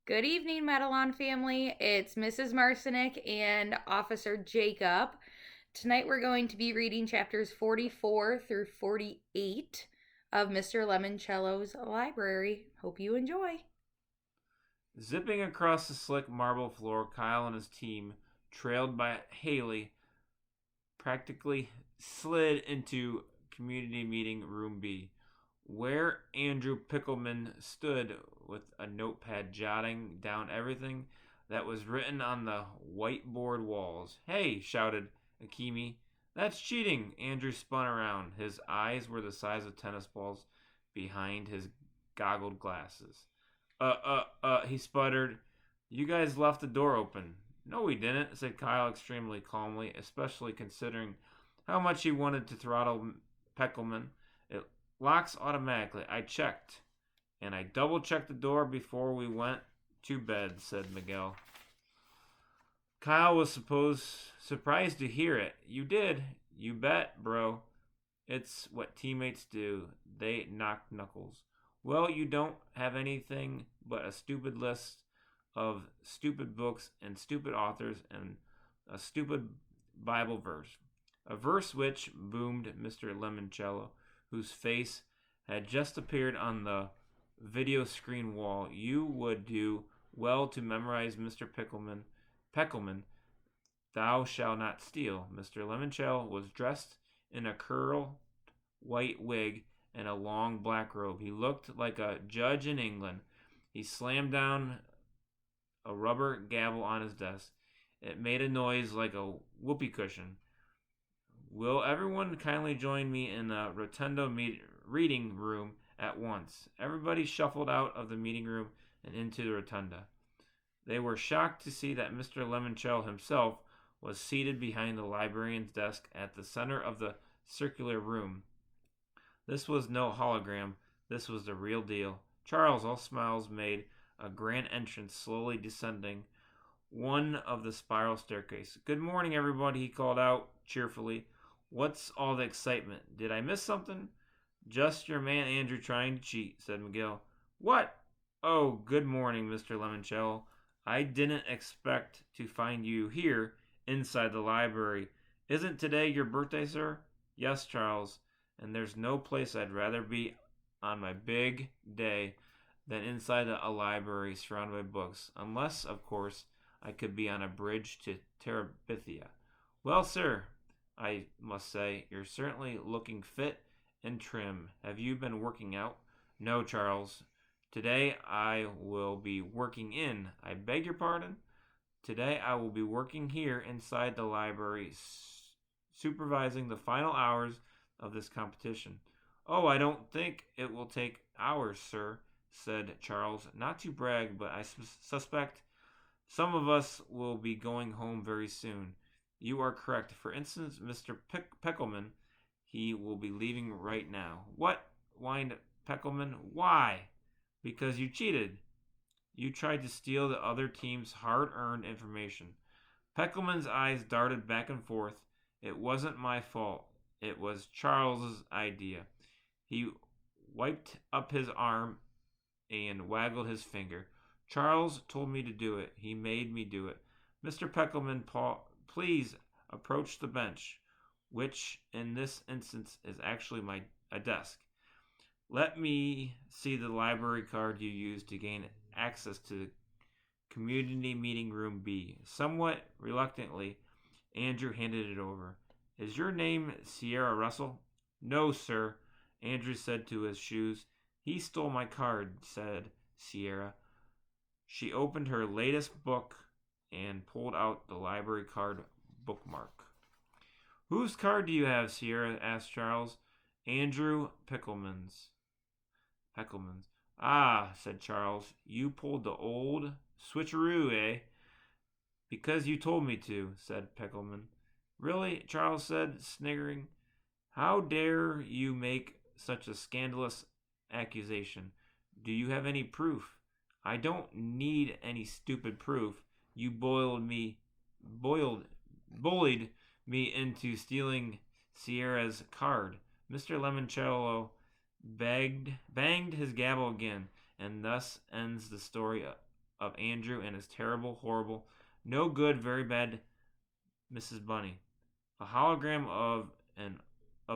Good evening, Madelon family. It's Mrs. Marcinek and Officer Jacob. Tonight we're going to be reading chapters 44 through 48 of Mr. Lemoncello's library. Hope you enjoy. Zipping across the slick marble floor, Kyle and his team, trailed by Haley, practically slid into community meeting room B, where Andrew Pickleman stood with a notepad jotting down everything that was written on the whiteboard walls. "Hey," shouted Akimi. "That's cheating." Andrew spun around. His eyes were the size of tennis balls behind his goggled glasses. He sputtered. "You guys left the door open." "No, we didn't," said Kyle extremely calmly, especially considering how much he wanted to throttle Peckelman. "It locks automatically. I checked. And I double checked the door before we went to bed," said Miguel. Kyle was surprised to hear it. "You did? You bet, bro. It's what teammates do. They knock knuckles." "Well, you don't have anything but a stupid list of stupid books and stupid authors and a stupid Bible verse." "A verse which," boomed Mr. Lemoncello, whose face had just appeared on the video screen wall. "You would do well to memorize, Mr. Peckelman. Thou shalt not steal." Mr. Lemoncello was dressed in a curl white wig and a long black robe. He looked like a judge in England. He slammed down a rubber gavel on his desk. It made a noise like a whoopee cushion. "Will everyone kindly join me in the rotunda reading room at once?" Everybody shuffled out of the meeting room and into the rotunda. They were shocked to see that Mr. Lemoncello himself was seated behind the librarian's desk at the center of the circular room. This was no hologram. This was the real deal. Charles, all smiles, made a grand entrance, slowly descending one of the spiral staircase. "Good morning, everybody," he called out cheerfully. "What's all the excitement? Did I miss something?" "Just your man Andrew trying to cheat," said Miguel. "What? Oh, good morning, Mr. Lemoncello. I didn't expect to find you here inside the library. Isn't today your birthday, sir?" "Yes, Charles, and there's no place I'd rather be on my big day than inside a library surrounded by books, unless, of course, I could be on a bridge to Terabithia." "Well, sir, I must say, you're certainly looking fit and trim. Have you been working out?" "No, Charles. Today I will be working in." "I beg your pardon?" "Today I will be working here inside the library, supervising the final hours of this competition." "Oh, I don't think it will take hours, sir," said Charles. "Not to brag, but I suspect some of us will be going home very soon." "You are correct. For instance, Mr. Peckelman. He will be leaving right now." "What?" whined Peckelman. "Why?" "Because you cheated. You tried to steal the other team's hard-earned information." Peckelman's eyes darted back and forth. "It wasn't my fault. It was Charles's idea." He wiped up his arm and waggled his finger. "Charles told me to do it. He made me do it. Mr. Peckelman, please approach the bench, which in this instance is actually a desk. Let me see the library card you used to gain access to community meeting room B." Somewhat reluctantly, Andrew handed it over. "Is your name Sierra Russell?" "No, sir," Andrew said to his shoes. "He stole my card," said Sierra. She opened her latest book and pulled out the library card bookmark. "Whose card do you have, Sierra?" asked Charles. "Andrew Peckelman's." "Ah," said Charles, "you pulled the old switcheroo, eh?" "Because you told me to," said Peckelman. "Really?" Charles said, sniggering. "How dare you make such a scandalous accusation? Do you have any proof?" "I don't need any stupid proof. You boiled bullied me into stealing Sierra's card." Mr. Lemoncello banged his gavel again. "And thus ends the story of Andrew and his terrible, horrible, no good, very bad Mrs. Bunny. A hologram of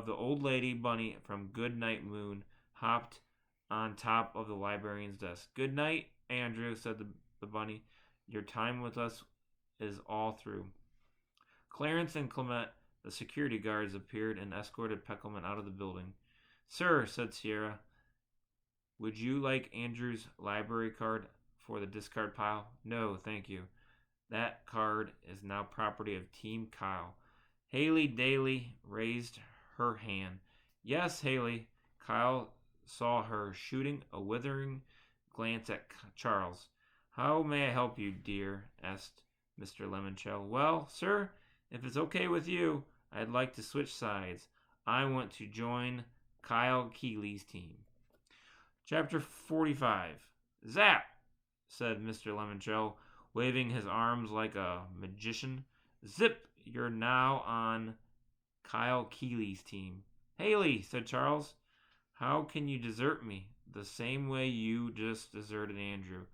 the old lady bunny from Good Night Moon hopped on top of the librarian's desk. Good night, Andrew, said the bunny. Your time with us is all through. Clarence and Clement, the security guards, appeared and escorted Peckleman out of the building. Sir, said Sierra, would you like Andrew's library card for the discard pile? No, thank you. That card is now property of Team Kyle. Haley Daly raised her hand. Yes, Haley. Kyle saw her shooting a withering glance at Charles. How may I help you, dear? Asked Mr. Lemoncello. Well, sir, if it's okay with you, I'd like to switch sides. I want to join Kyle Keeley's team. Chapter 45. Zap, said Mr. Lemoncello, waving his arms like a magician. Zip, you're now on Kyle Keeley's team. Haley, said Charles, how can you desert me? The same way you just deserted Andrew.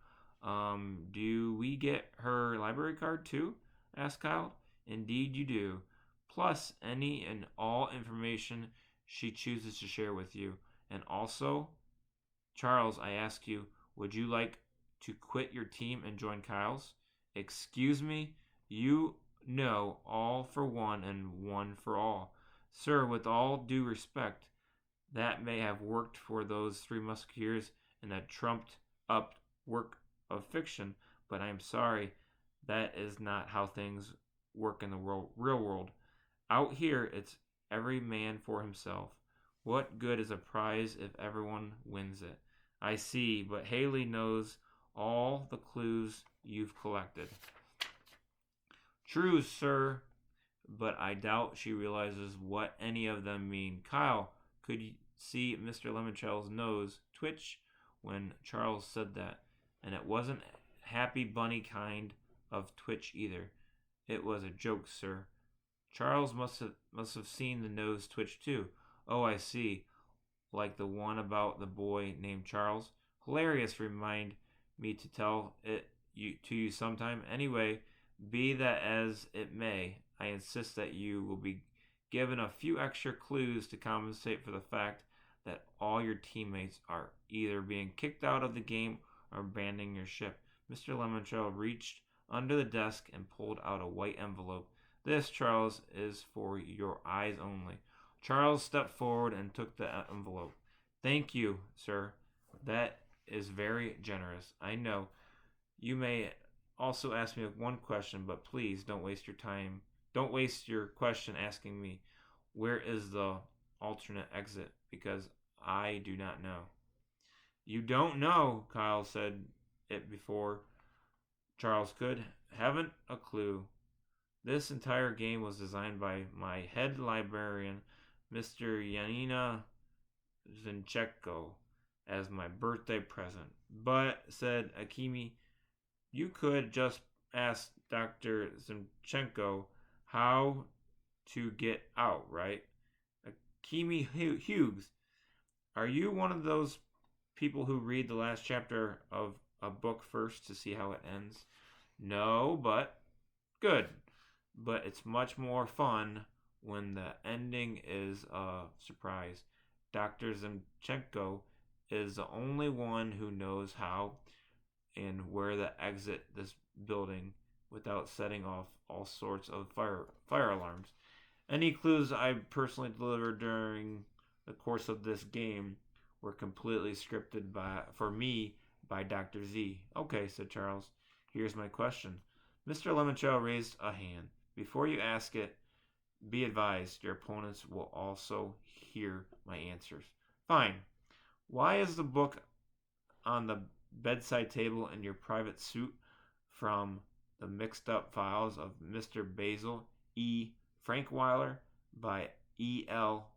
Do we get her library card too? Asked Kyle. Indeed you do. Plus any and all information she chooses to share with you. And also, Charles, I ask you, would you like to quit your team and join Kyle's? Excuse me? You know, all for one and one for all. Sir, with all due respect, that may have worked for those three musketeers in a trumped up work of fiction, but I am sorry, that is not how things work in the real world. Out here, it's every man for himself. What good is a prize if everyone wins it? I see, but Haley knows all the clues you've collected. True, sir, but I doubt she realizes what any of them mean. Kyle could see Mr. Lemoncello's nose twitch when Charles said that, and it wasn't happy bunny kind of twitch either. It was a joke, sir. Charles must have seen the nose twitch too. Oh, I see. Like the one about the boy named Charles. Hilarious. Remind me to tell it to you sometime. Anyway, be that as it may, I insist that you will be given a few extra clues to compensate for the fact that all your teammates are either being kicked out of the game or abandoning your ship. Mr. Lemoncello reached under the desk and pulled out a white envelope. This, Charles, is for your eyes only. Charles stepped forward and took the envelope. Thank you, sir. That is very generous. I know. You may also ask me one question, but please don't waste your time. Don't waste your question asking me where is the alternate exit, because I do not know. You don't know, Kyle said it before Charles could. Haven't a clue. This entire game was designed by my head librarian, Mr. Yanina Zinchenko, as my birthday present. But, said Akimi, you could just ask Dr. Zinchenko how to get out, right? Akimi Hughes, are you one of those people who read the last chapter of a book first to see how it ends? No, but good. But it's much more fun when the ending is a surprise. Dr. Zinchenko is the only one who knows how and where to exit this building without setting off all sorts of fire alarms. Any clues I personally delivered during the course of this game were completely scripted for me by Dr. Z. Okay, said Charles. Here's my question. Mr. Lemoncello raised a hand. Before you ask it, be advised your opponents will also hear my answers. Fine. Why is the book on the bedside table in your private suite from the mixed up files of Mr. Basil E. Frankweiler by E. L.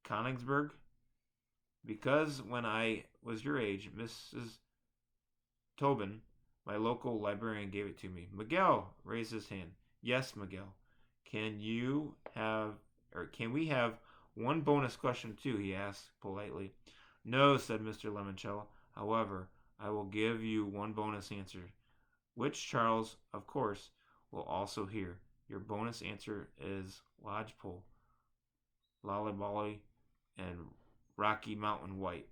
Konigsberg? Because when I was your age, Mrs. Tobin, my local librarian, gave it to me. Miguel raised his hand. Yes, Miguel. Can we have one bonus question too? He asked politely. No, said Mr. Lemoncello. However, I will give you one bonus answer, which Charles, of course, will also hear. Your bonus answer is lodgepole, lollipolly, and Rocky Mountain White.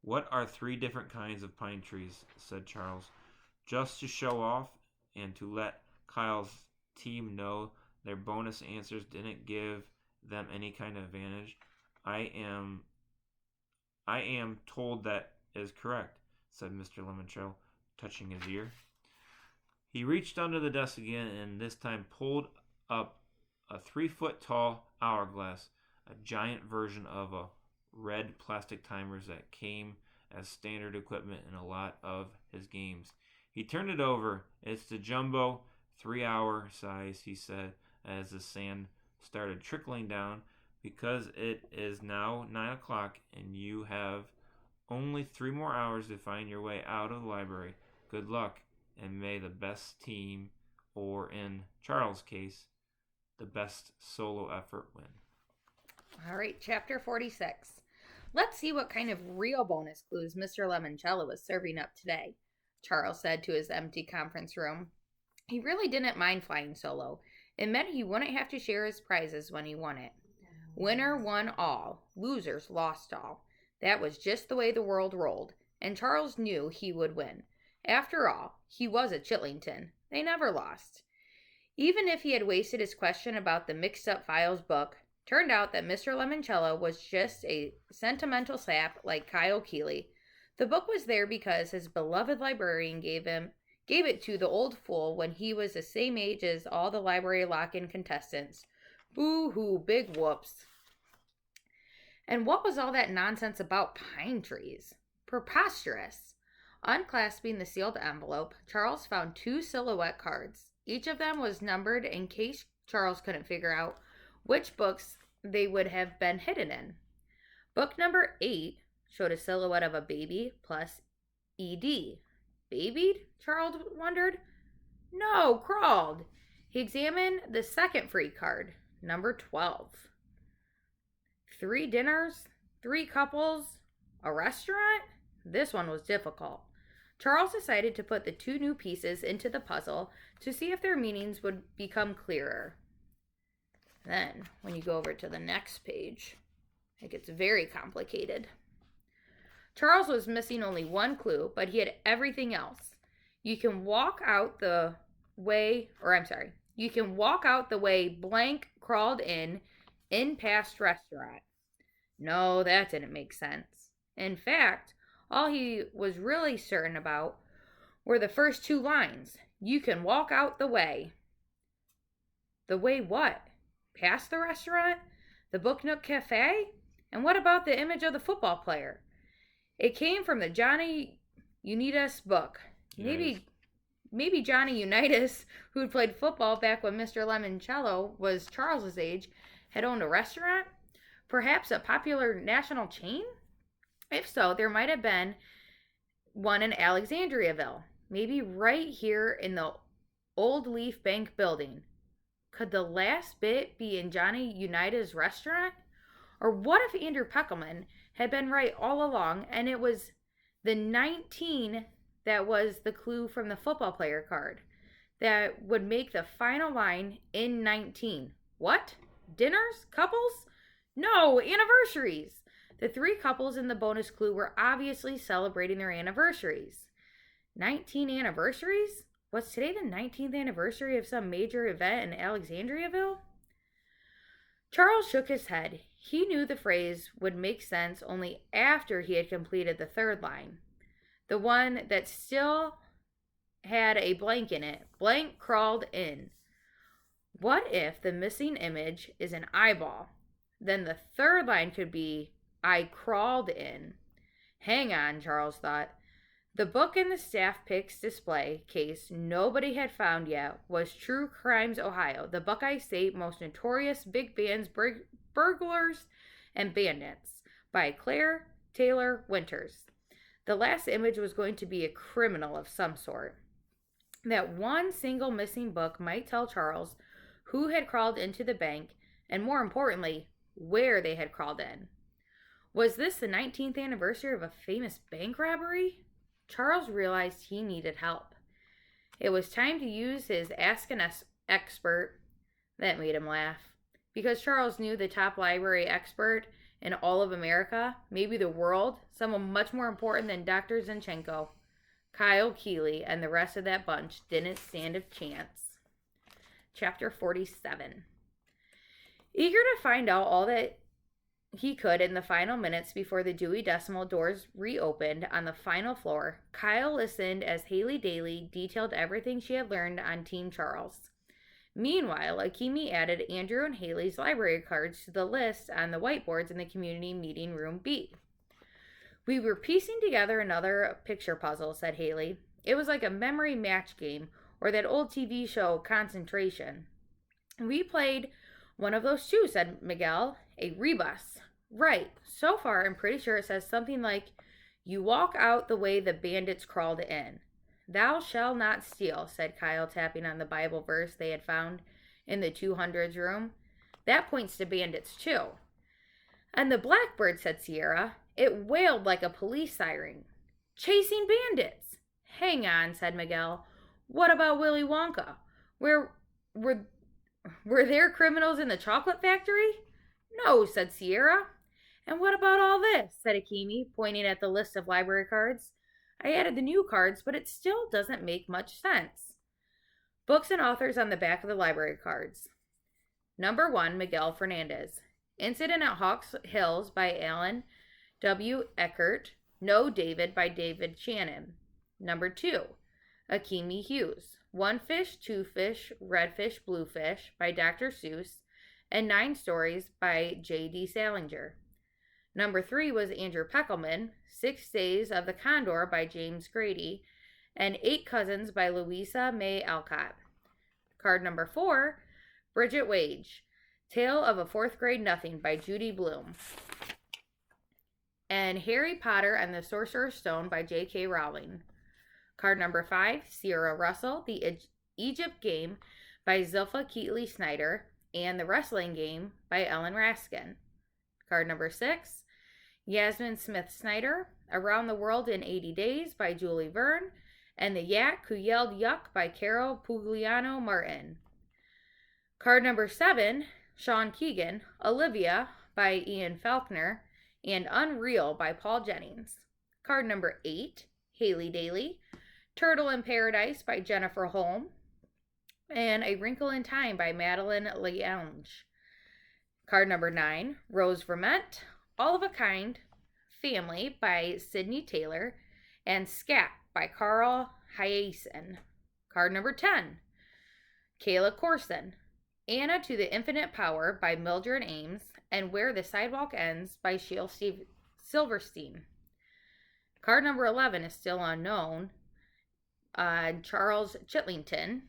What are three different kinds of pine trees? Said Charles, just to show off and to let Kyle's team know their bonus answers didn't give them any kind of advantage. I am I am told that is correct, said Mr. Lemoncello, touching his ear. He reached under the desk again and this time pulled up a 3 foot tall hourglass, a giant version of a red plastic timers that came as standard equipment in a lot of his games. He turned it over. It's the jumbo 3 hour size, he said as the sand started trickling down, because it is now 9 o'clock and you have only 3 more hours to find your way out of the library. Good luck, and may the best team, or in Charles' case, the best solo effort win. All right, chapter 46. Let's see what kind of real bonus clues Mr. Lemoncello was serving up today, Charles said to his empty conference room. He really didn't mind flying solo. It meant he wouldn't have to share his prizes when he won it. Winner won all, losers lost all. That was just the way the world rolled, and Charles knew he would win. After all, he was a Chitlington. They never lost. Even if he had wasted his question about the mixed-up files book, turned out that Mr. Lemoncello was just a sentimental sap like Kyle Keeley. The book was there because his beloved librarian gave it to the old fool when he was the same age as all the library lock-in contestants. Boo-hoo, big whoops. And what was all that nonsense about pine trees? Preposterous. Unclasping the sealed envelope, Charles found 2 silhouette cards. Each of them was numbered in case Charles couldn't figure out which books they would have been hidden in. Book number 8 showed a silhouette of a baby plus ED. Babied? Charles wondered. No, crawled. He examined the second free card, number 12. 3 dinners, 3 couples, a restaurant? This one was difficult. Charles decided to put the 2 new pieces into the puzzle to see if their meanings would become clearer. Then, when you go over to the next page, it gets very complicated. Charles was missing only one clue, but he had everything else. You can walk out the way blank crawled in past restaurant. No, that didn't make sense. In fact, all he was really certain about were the first 2 lines. You can walk out the way. The way what? Past the restaurant? The Book Nook Cafe? And what about the image of the football player? It came from the Johnny Unitas book. Yes. Maybe Johnny Unitas, who had played football back when Mr. Lemoncello was Charles's age, had owned a restaurant? Perhaps a popular national chain? If so, there might have been one in Alexandriaville. Maybe right here in the Old Leaf Bank building. Could the last bit be in Johnny Unitas' restaurant? Or what if Andrew Peckelman had been right all along and it was the 19 that was the clue from the football player card that would make the final line in 19? What? Dinners? Couples? No, anniversaries. The 3 couples in the bonus clue were obviously celebrating their anniversaries. 19 anniversaries? Was today the 19th anniversary of some major event in Alexandriaville? Charles shook his head. He knew the phrase would make sense only after he had completed the 3rd line. The one that still had a blank in it. Blank crawled in. What if the missing image is an eyeball? Then the 3rd line could be, I crawled in. Hang on, Charles thought. The book in the staff picks display case nobody had found yet was True Crimes Ohio, the Buckeye State most notorious big bands, burglars, and bandits, by Claire Taylor Winters. The last image was going to be a criminal of some sort. That one single missing book might tell Charles who had crawled into the bank, and more importantly, where they had crawled in. Was this the 19th anniversary of a famous bank robbery? Charles realized he needed help. It was time to use his Ask an Expert. That made him laugh. Because Charles knew the top library expert in all of America, maybe the world, someone much more important than Dr. Zinchenko. Kyle Keeley and the rest of that bunch didn't stand a chance. Chapter 47. Eager to find out all that he could in the final minutes before the Dewey Decimal doors reopened on the final floor, Kyle listened as Haley Daly detailed everything she had learned on Team Charles. Meanwhile, Akimi added Andrew and Haley's library cards to the list on the whiteboards in the community meeting room B. We were piecing together another picture puzzle, said Haley. It was like a memory match game or that old TV show Concentration. We played one of those too, said Miguel. A rebus. Right. So far, I'm pretty sure it says something like, you walk out the way the bandits crawled in. Thou shalt not steal, said Kyle, tapping on the Bible verse they had found in the 200s room. That points to bandits, too. And the blackbird, said Sierra. It wailed like a police siren. Chasing bandits. Hang on, said Miguel. What about Willy Wonka? Were there criminals in the chocolate factory? No, said Sierra. And what about all this? Said Akimi, pointing at the list of library cards. I added the new cards, but it still doesn't make much sense. Books and authors on the back of the library cards. Number 1, Miguel Fernandez. Incident at Hawks Hills by Alan W. Eckert. No David by David Shannon. Number 2, Akimi Hughes. One Fish, Two Fish, Red Fish, Blue Fish by Dr. Seuss, and 9 Stories by J.D. Salinger. Number 3 was Andrew Peckelman, 6 Days of the Condor by James Grady, and 8 Cousins by Louisa May Alcott. Card number 4, Bridget Wage, Tale of a Fourth Grade Nothing by Judy Blume, and Harry Potter and the Sorcerer's Stone by J.K. Rowling. Card number 5, Sierra Russell, The Egypt Game by Zilpha Keatley Snyder, and The Wrestling Game by Ellen Raskin. Card number 6, Yasmin Smith Snyder, Around the World in 80 Days by Julie Verne, and The Yak Who Yelled Yuck by Carol Pugliano Martin. Card number 7, Sean Keegan, Olivia by Ian Faulkner, and Unreal by Paul Jennings. Card number 8, Haley Daly, Turtle in Paradise by Jennifer Holm, and A Wrinkle in Time by Madeline Leange. Card number 9, Rose Vermette, All of a Kind, Family by Sydney Taylor, and Scat by Carl Hyacin. Card number 10, Kayla Corson, Anna to the Infinite Power by Mildred Ames, and Where the Sidewalk Ends by Shale Silverstein. Card number 11 is still unknown, Charles Chitlington.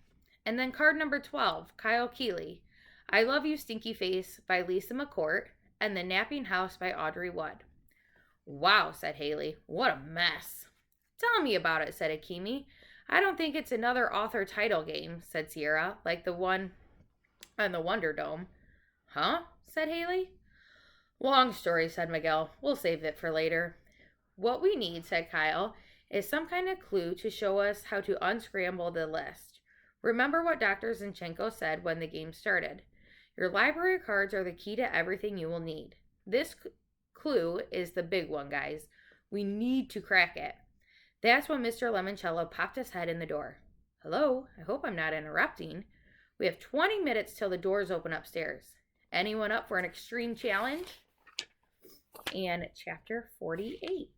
And then card number 12, Kyle Keeley, I Love You Stinky Face by Lisa McCourt, and The Napping House by Audrey Wood. Wow, said Haley. What a mess. Tell me about it, said Akimi. I don't think it's another author title game, said Sierra, like the one on the Wonder Dome. Huh? Said Haley. Long story, said Miguel. We'll save it for later. What we need, said Kyle, is some kind of clue to show us how to unscramble the list. Remember what Dr. Zinchenko said when the game started. Your library cards are the key to everything you will need. This clue is the big one, guys. We need to crack it. That's when Mr. Lemoncello popped his head in the door. Hello, I hope I'm not interrupting. We have 20 minutes till the doors open upstairs. Anyone up for an extreme challenge? And chapter 48.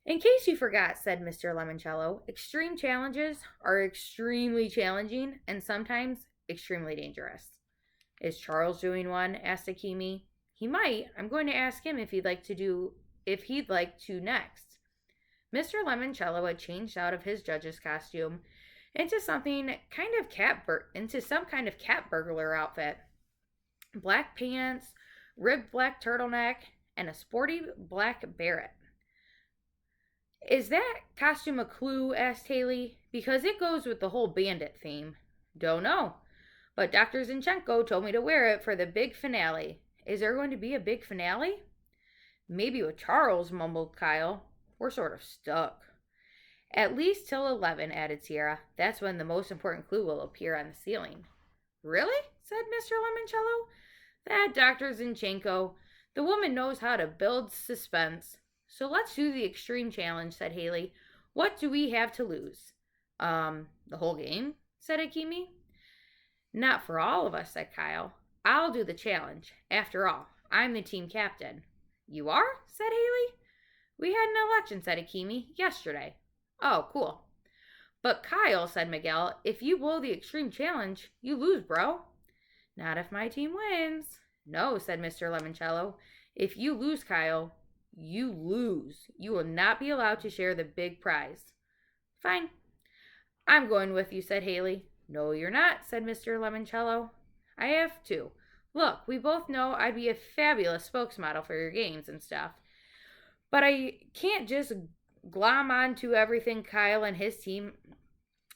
In case you forgot, said Mr. Lemoncello, extreme challenges are extremely challenging and sometimes extremely dangerous. Is Charles doing one? Asked Akimi. He might. I'm going to ask him if he'd like to next. Mr. Lemoncello had changed out of his judge's costume into some kind of cat burglar outfit. Black pants, ribbed black turtleneck, and a sporty black beret. Is that costume a clue? Asked Haley. Because it goes with the whole bandit theme. Don't know. But Dr. Zinchenko told me to wear it for the big finale. Is there going to be a big finale? Maybe with Charles, mumbled Kyle. We're sort of stuck. At least till 11, added Sierra. That's when the most important clue will appear on the ceiling. Really? Said Mr. Lemoncello. That Dr. Zinchenko. The woman knows how to build suspense. So let's do the extreme challenge, said Haley. What do we have to lose? The whole game, said Akimi. Not for all of us, said Kyle. I'll do the challenge. After all, I'm the team captain. You are? Said Haley. We had an election, said Akimi, yesterday. Oh, cool. But Kyle, said Miguel, if you blow the extreme challenge, you lose, bro. Not if my team wins. No, said Mr. Lemoncello. If you lose, Kyle, you lose. You will not be allowed to share the big prize. Fine. I'm going with you, said Haley. No, you're not, said Mr. Lemoncello. I have to. Look, we both know I'd be a fabulous spokesmodel for your games and stuff. But I can't just glom onto everything Kyle and his team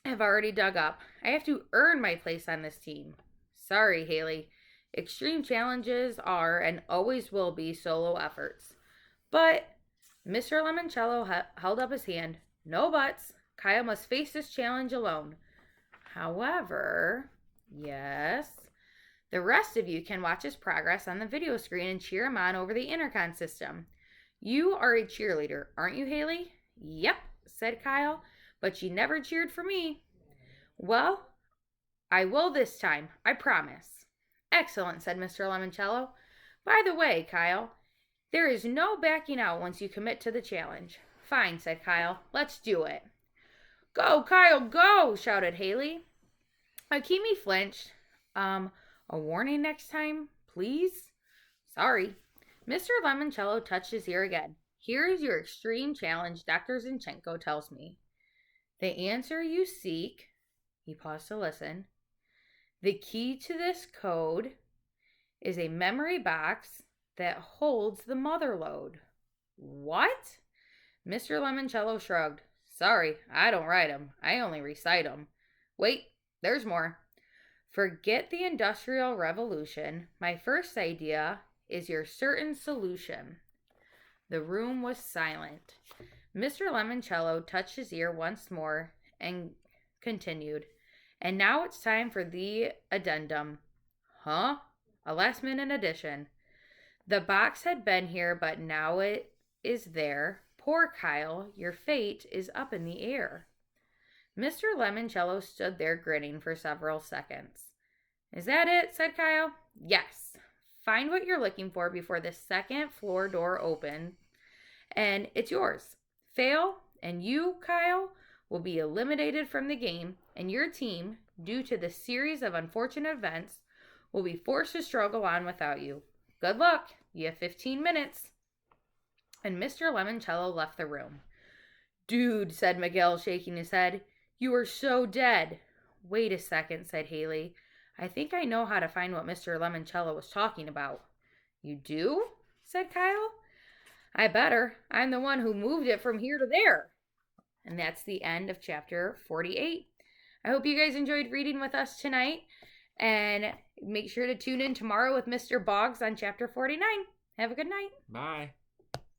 have already dug up. I have to earn my place on this team. Sorry, Haley. Extreme challenges are and always will be solo efforts. But Mr. Lemoncello held up his hand. No buts. Kyle must face this challenge alone. However, yes, the rest of you can watch his progress on the video screen and cheer him on over the intercom system. You are a cheerleader, aren't you, Haley? Yep, said Kyle, but she never cheered for me. Well, I will this time, I promise. Excellent, said Mr. Lemoncello. By the way, Kyle, there is no backing out once you commit to the challenge. Fine, said Kyle. Let's do it. Go, Kyle, go, shouted Haley. Akimi flinched. A warning next time, please? Sorry. Mr. Lemoncello touched his ear again. Here is your extreme challenge, Dr. Zinchenko tells me. The answer you seek, he paused to listen. The key to this code is a memory box that holds the mother lode. What? Mr. Lemoncello shrugged. Sorry, I don't write 'em. I only recite 'em. Wait, there's more. Forget the Industrial Revolution. My first idea is your certain solution. The room was silent. Mr. Lemoncello touched his ear once more and continued. And now it's time for the addendum. Huh? A last minute addition. The box had been here, but now it is there. Poor Kyle, your fate is up in the air. Mr. Lemoncello stood there grinning for several seconds. Is that it? Said Kyle. Yes. Find what you're looking for before the second floor door opens, and it's yours. Fail, and you, Kyle, will be eliminated from the game, and your team, due to the series of unfortunate events, will be forced to struggle on without you. Good luck. You have 15 minutes. And Mr. Lemoncello left the room. Dude, said Miguel, shaking his head, you are so dead. Wait a second, said Haley. I think I know how to find what Mr. Lemoncello was talking about. You do? Said Kyle. I better. I'm the one who moved it from here to there. And that's the end of chapter 48. I hope you guys enjoyed reading with us tonight. And make sure to tune in tomorrow with Mr. Boggs on chapter 49. Have a good night. Bye.